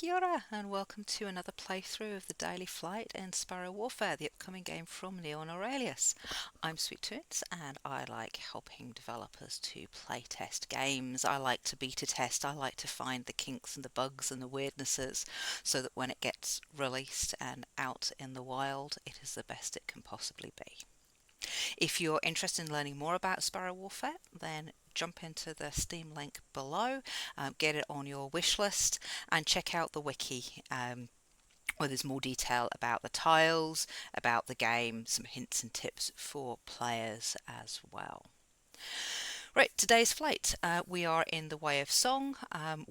Kia ora, and welcome to another playthrough of the Daily Flight and Sparrow Warfare, the upcoming game from Neon Aurelius. I'm Sweet Toons, and I like helping developers to playtest games. I like to beta test, I like to find the kinks and the bugs and the weirdnesses, so that when it gets released and out in the wild, it is the best it can possibly be. If you're interested in learning more about Sparrow Warfare, then jump into the Steam link below, get it on your wish list, and check out the wiki, where there's more detail about the tiles, about the game, some hints and tips for players as well. Right, today's flight, we are in the Way of Song,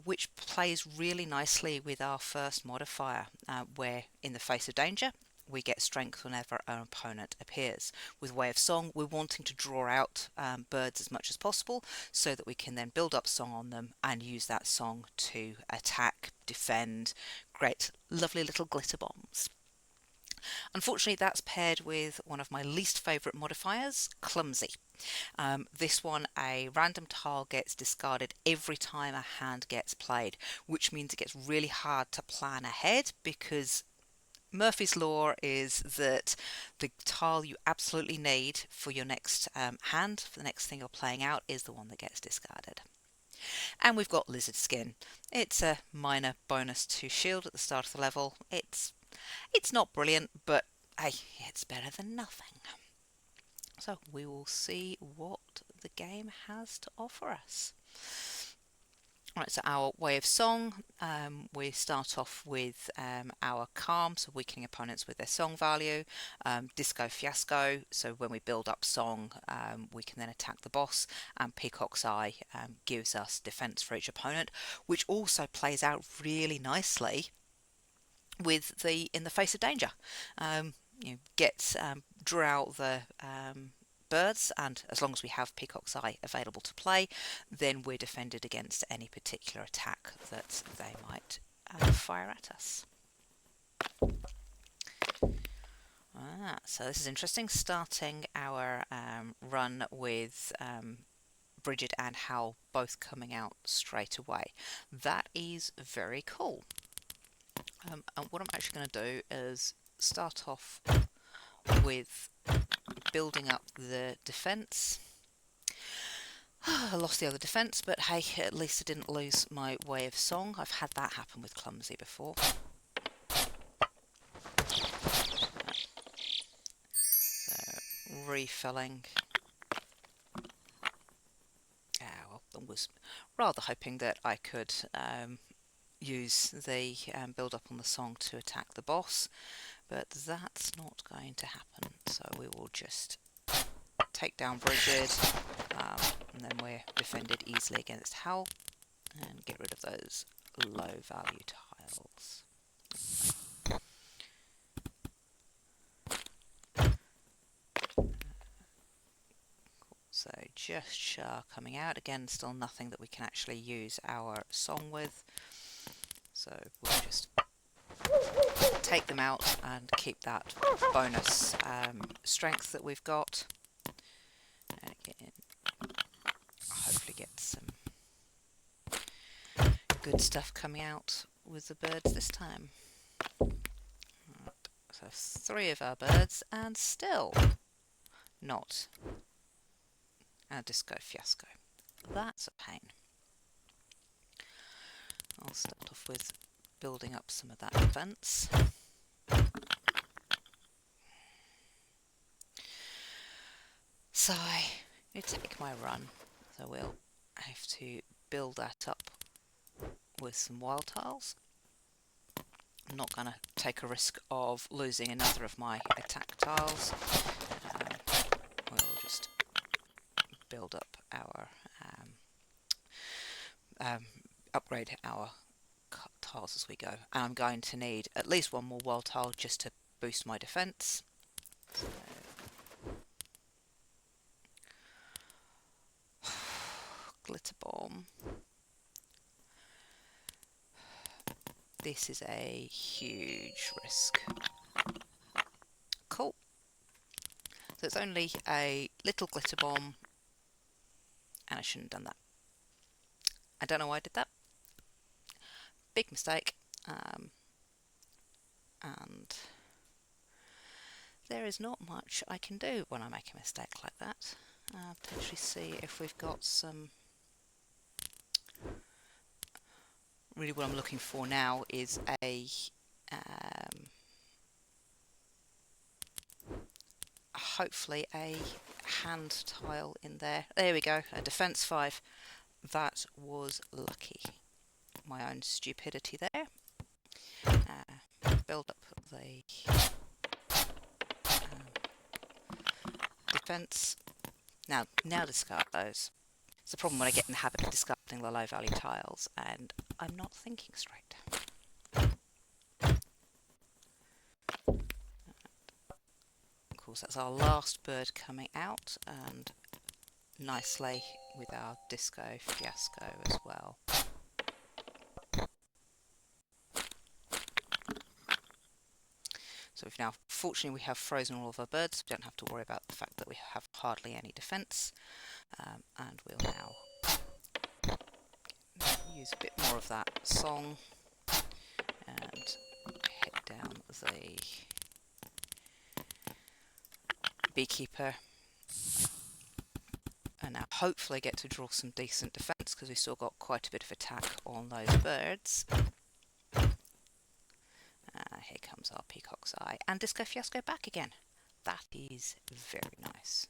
which plays really nicely with our first modifier, where in the face of danger, we get strength whenever our opponent appears. With Way of Song, we're wanting to draw out birds as much as possible so that we can then build up song on them and use that song to attack, defend, create lovely little glitter bombs. Unfortunately, that's paired with one of my least favourite modifiers, Clumsy. This one, a random tile gets discarded every time a hand gets played, which means it gets really hard to plan ahead because Murphy's Law is that the tile you absolutely need for your next hand, for the next thing you're playing out, is the one that gets discarded. And we've got Lizard Skin. It's a minor bonus to shield at the start of the level. It's not brilliant, but hey, it's better than nothing. So we will see what the game has to offer us. Right, so our Way of Song, we start off with our Calm, so weakening opponents with their song value, Disco Fiasco, so when we build up song, we can then attack the boss, and Peacock's Eye gives us defense for each opponent, which also plays out really nicely with the In the Face of Danger. Draw out the birds, and as long as we have Peacock's Eye available to play, then we're defended against any particular attack that they might fire at us. So this is interesting, starting our run with Bridget and Hal both coming out straight away. That is very cool. And what I'm actually going to do is start off with building up the defense. I lost the other defense, but hey, at least I didn't lose my Way of Song. I've had that happen with Clumsy before. So, refilling. Well, I was rather hoping that I could use the build up on the song to attack the boss, but that's not going to happen. So we will just take down Bridget, and then we're defended easily against Hal, and get rid of those low value tiles. So just Shah coming out, again still nothing that we can actually use our song with, so we'll just take them out and keep that bonus strength that we've got, and again hopefully get some good stuff coming out with the birds this time. Right, so 3 of our birds, and still not a Disco Fiasco. That's a pain. I'll start off with building up some of that defense. So I take my run, so we'll have to build that up with some wild tiles. I'm not going to take a risk of losing another of my attack tiles. We'll just build up our upgrade our tiles as we go, and I'm going to need at least one more wild tile just to boost my defense. So glitter bomb. This is a huge risk. Cool. So it's only a little glitter bomb, and I shouldn't have done that. I don't know why I did that. Big mistake. Um, and there is not much I can do when I make a mistake like that. Potentially see if we've got some... Really what I'm looking for now is hopefully a hand tile in there. There we go, a defense 5. That was lucky. My own stupidity there. Build up the defense. Now discard those. It's the problem when I get in the habit of discarding the low value tiles and I'm not thinking straight. Of course, that's our last bird coming out, and nicely with our disco fiasco as well. So we've now, fortunately, we have frozen all of our birds. We don't have to worry about the fact that we have hardly any defence. And we'll now use a bit more of that song and hit down the beekeeper. And now hopefully get to draw some decent defence because we've still got quite a bit of attack on those birds. Here comes our peacock's eye and disco fiasco back again. That is very nice.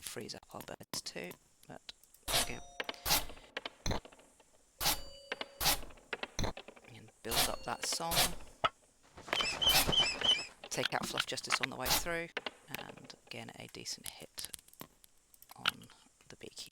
Freeze up our birds too, but there we go. And build up that song. Take out Fluff Justice on the way through, and again a decent hit on the beekeeper.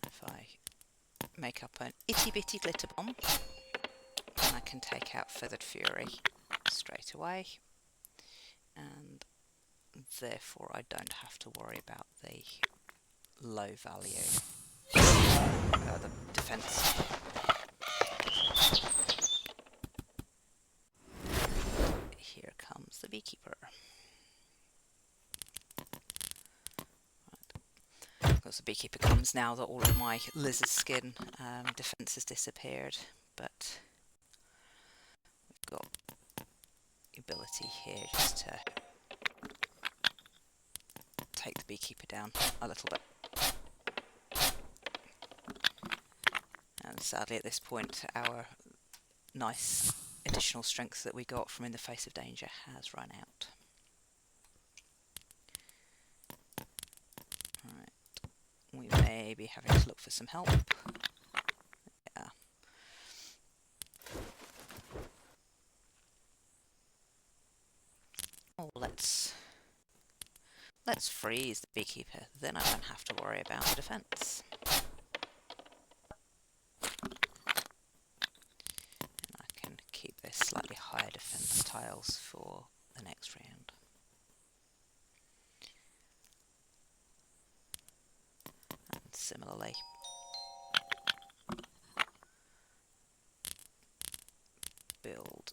If I make up an itty bitty glitter bomb, then I can take out Feathered Fury straight away, and therefore I don't have to worry about the low value, the defense. Here comes the beekeeper. Right. Of course, the beekeeper comes now that all of my lizard skin defense has disappeared, but we've got the ability here just to take the beekeeper down a little bit. And sadly at this point our nice additional strength that we got from In the Face of Danger has run out. Right. We may be having to look for some help. Yeah. Oh, let's freeze the beekeeper, then I don't have to worry about the defense. Keep their slightly higher defense tiles for the next round. And similarly, build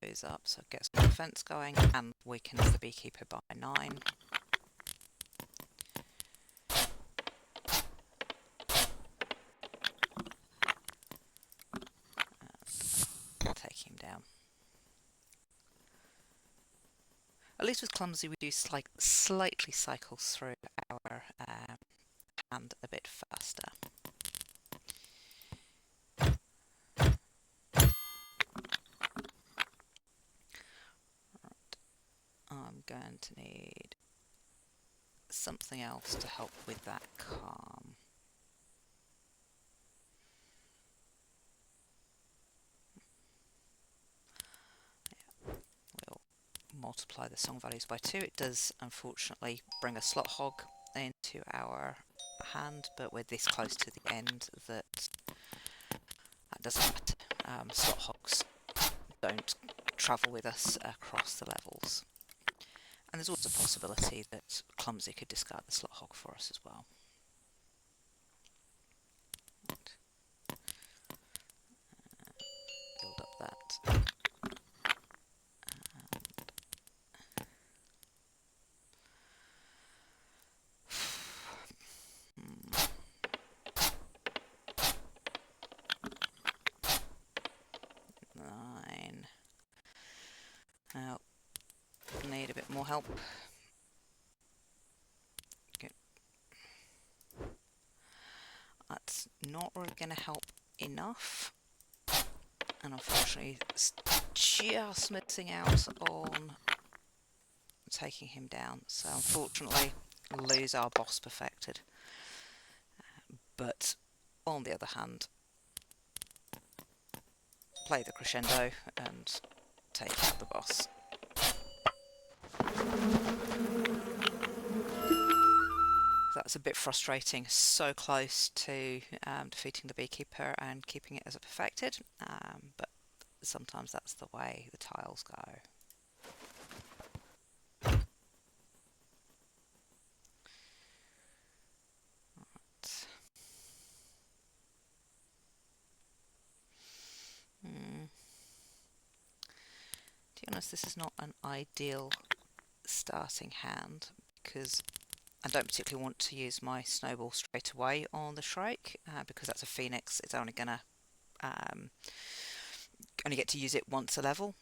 those up so it gets the defense going and weakens the beekeeper by 9. Take him down. At least with Clumsy we do slightly cycle through our hand a bit faster. Right. I'm going to need something else to help with that calm. Multiply the song values by 2. It does unfortunately bring a slot hog into our hand, but we're this close to the end that doesn't matter. slot hogs don't travel with us across the levels. And there's also a possibility that Clumsy could discard the slot hog for us as well. Right. Build up that. Nine. Now, need a bit more help. Good. That's not really going to help enough. And unfortunately, it's just missing out on taking him down. So unfortunately, lose our boss perfected. But on the other hand, play the crescendo and take out the boss. That's a bit frustrating, so close to defeating the beekeeper and keeping it as a perfected, but sometimes that's the way the tiles go. Right. To be honest, this is not an ideal starting hand because I don't particularly want to use my snowball straight away on the Shrike because that's a Phoenix. It's only gonna only get to use it once a level.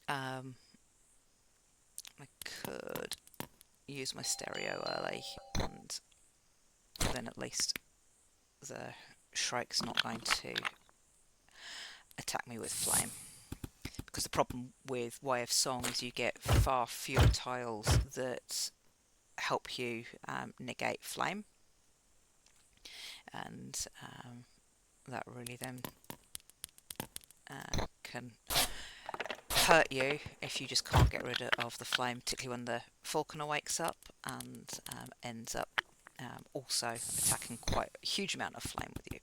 I could use my stereo early, and then at least the Shrike's not going to attack me with flame. Because the problem with Way of Song is you get far fewer tiles that help you negate flame, and that really then can hurt you if you just can't get rid of the flame, particularly when the Falconer wakes up and ends up also attacking quite a huge amount of flame with you.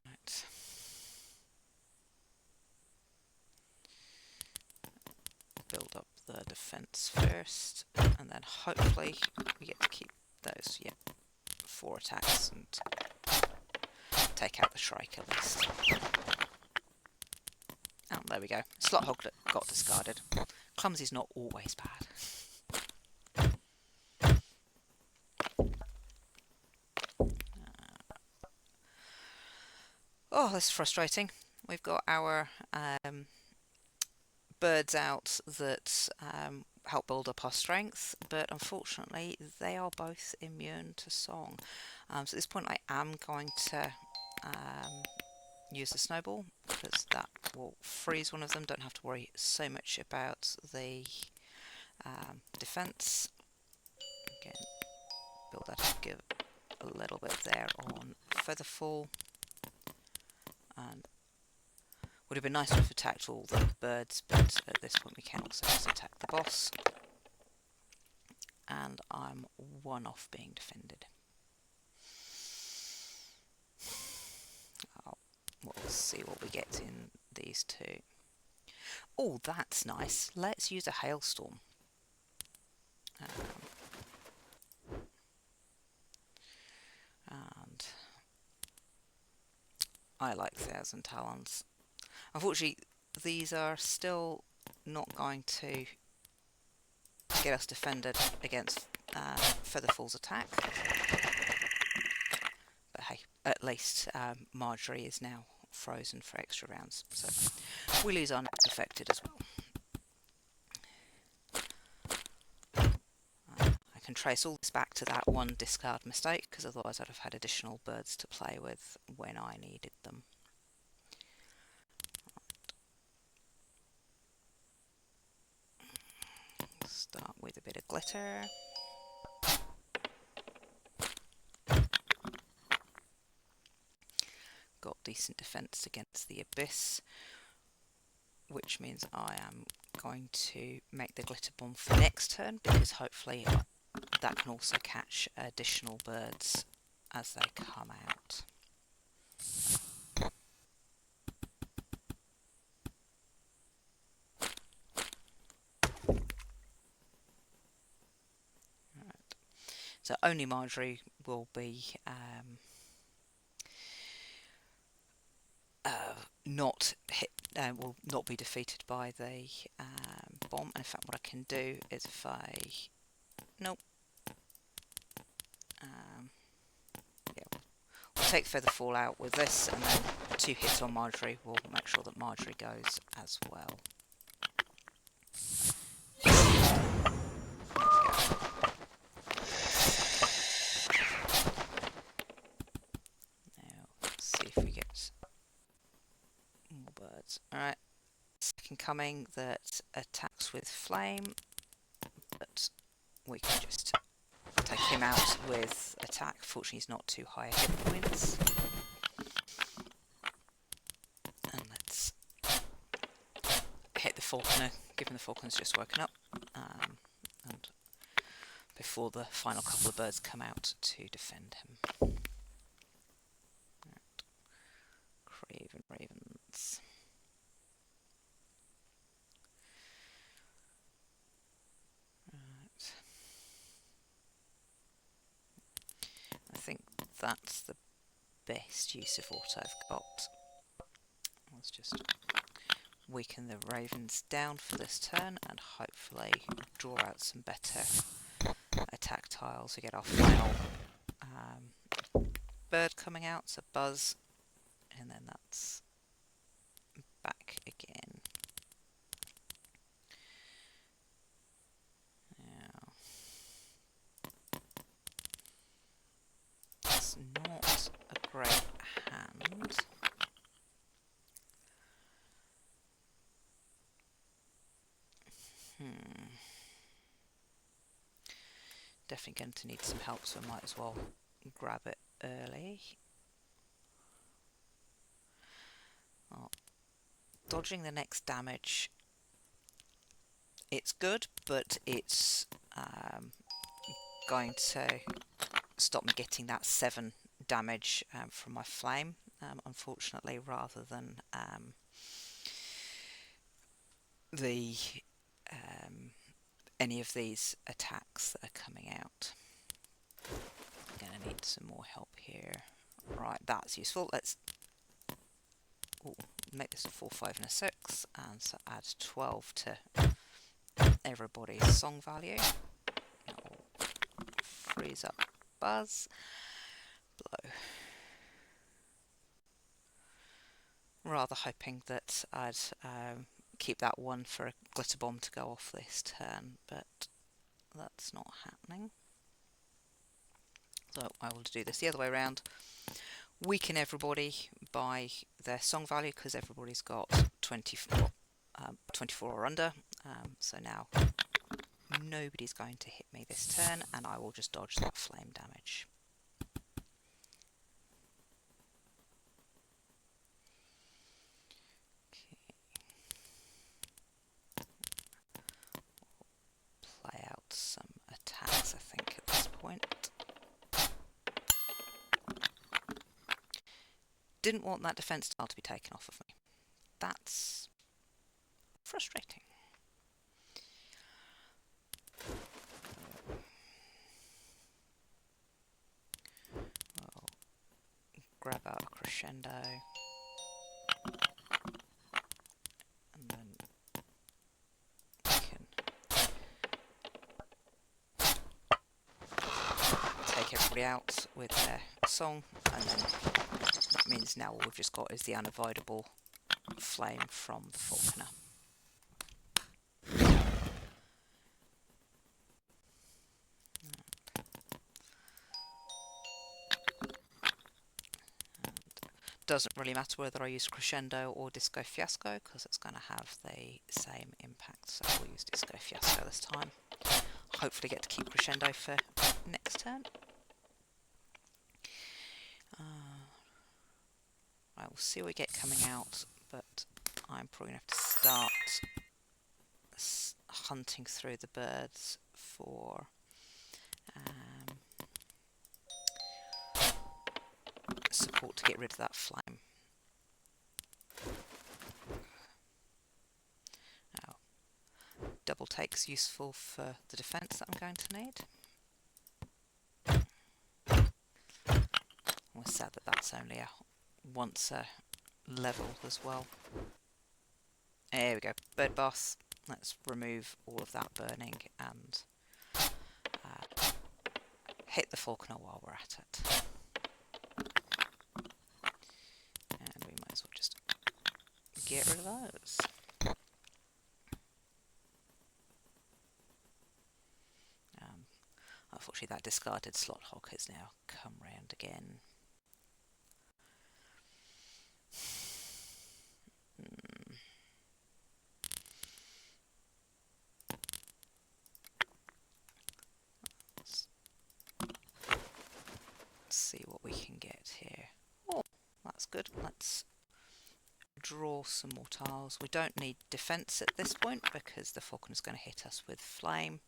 Right. Build up the defense first, and then hopefully we get to keep those, 4 attacks and take out the Shrike at least. Oh, there we go. Slot hog got discarded. Clumsy's not always bad. Oh, this is frustrating. We've got our birds out that help build up our strength, but unfortunately they are both immune to song. So at this point I am going to use the snowball because that will freeze one of them. Don't have to worry so much about the defense. Again, build that up, give a little bit there on Featherfall, and would have been nice to have attacked all the birds, but at this point we can also just attack the boss, and I'm one off being defended. We'll see what we get in these two. Oh, that's nice. Let's use a hailstorm. And I like 1,000 Talons. Unfortunately, these are still not going to get us defended against Featherfall's attack. But hey, at least Marjorie is now frozen for extra rounds, so we lose our next affected as well. I can trace all this back to that one discard mistake, because otherwise I'd have had additional birds to play with when I needed them. Start with a bit of glitter. Got decent defense against the abyss, which means I am going to make the glitter bomb for next turn, because hopefully that can also catch additional birds as they come out. Right. So only Marjorie will be not hit, will not be defeated by the bomb. And in fact, what I can do is if I nope, yeah, we'll take feather fall out with this, and then 2 hits on Marjorie will make sure that Marjorie goes as well. Now let's see if we get more birds. Alright, second coming that attacks with flame, but we can just take him out with attack. Fortunately, he's not too high hit points. And let's hit the falconer, given the falconer's just woken up, and before the final couple of birds come out to defend him. Right. Craven ravens. Right. I think that's the best use of what I've got. Let's just weaken the ravens down for this turn and hopefully draw out some better attack tiles. We get our final bird coming out, so buzz, and then that's back again. Now, it's not a great hand. Definitely going to need some help, so I might as well grab it early. Oh, dodging the next damage, it's good, but it's going to stop me getting that 7 damage from my flame, unfortunately, rather than the any of these attacks that are coming out. I'm going to need some more help here. Right, that's useful. Let's make this a 4, 5 and a 6, and so add 12 to everybody's song value. That'll freeze up buzz. Blow. Rather hoping that I'd keep that one for a glitter bomb to go off this turn, but that's not happening. So I will do this the other way around. Weaken everybody by their song value, because everybody's got 24 or under. So now nobody's going to hit me this turn, and I will just dodge that flame damage. Play out some attacks, I think, at this point. Didn't want that defense tile to be taken off of me. That's frustrating. Well, grab out a crescendo, and then we can take everybody out with their song, and then that means now all we've just got is the unavoidable flame from the falconer. Doesn't really matter whether I use crescendo or disco fiasco, because it's going to have the same impact, so we'll use disco fiasco this time. Hopefully get to keep crescendo for next turn. I will see what we get coming out, but I'm probably going to have to start hunting through the birds for support to get rid of that flame. Now, double take's useful for the defense that I'm going to need. We're sad that that's only a once a level as well. There we go, bird bath. Let's remove all of that burning and hit the falconer while we're at it. And we might as well just get rid of those. Unfortunately, that discarded slot hog has now come round again. Let's see what we can get here. Oh, that's good. Let's draw some more tiles. We don't need defense at this point because the falconer's going to hit us with flame.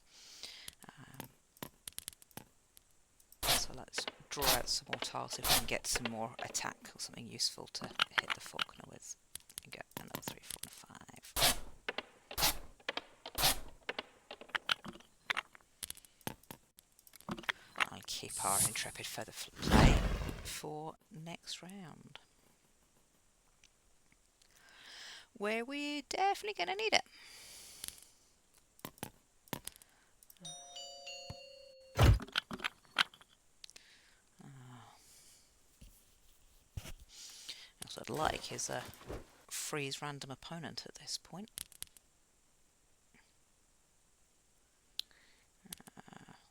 So let's draw out some more tiles if we can get some more attack or something useful to hit the falconer with. And get another 3, 4 and 5. I'll keep our intrepid feather play for next round, where we're definitely going to need it. What I'd like is a freeze random opponent at this point.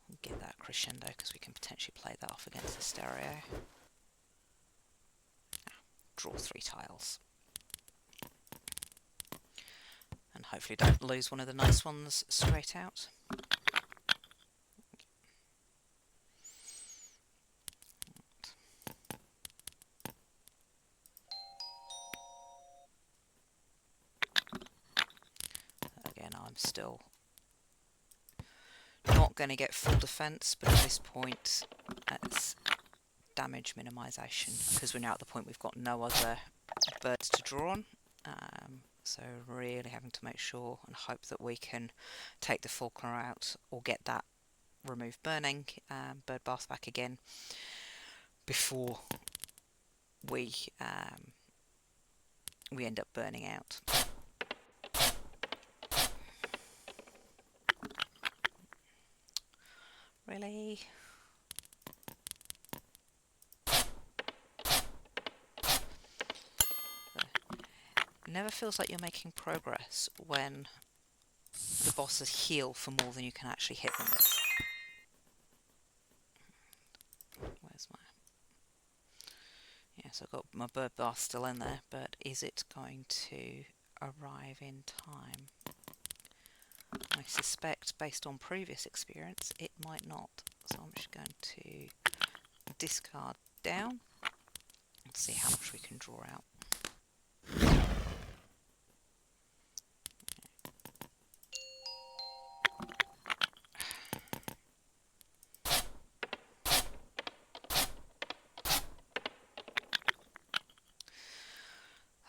We'll get that crescendo because we can potentially play that off against the stereo. Draw 3 tiles. And hopefully don't lose one of the nice ones straight out. Again, I'm still not going to get full defense, but at this point it's damage minimization because we're now at the point we've got no other birds to draw on. So really having to make sure and hope that we can take the falconer out or get that remove burning bird bath back again before we end up burning out. Really? It never feels like you're making progress when the bosses heal for more than you can actually hit them with. Where's my... Yes, I've got my bird bath still in there, but is it going to arrive in time? I suspect, based on previous experience, it might not. So I'm just going to discard down and see how much we can draw out.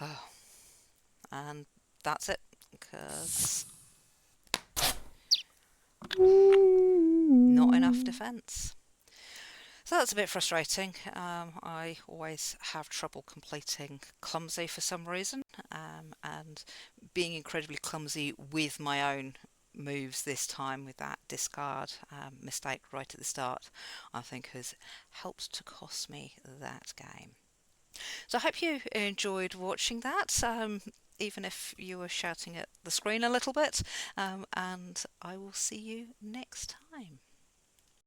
Oh, and that's it, because not enough defense. So that's a bit frustrating. I always have trouble completing clumsy for some reason, and being incredibly clumsy with my own moves this time with that discard mistake right at the start, I think has helped to cost me that game. So I hope you enjoyed watching that, even if you were shouting at the screen a little bit, and I will see you next time.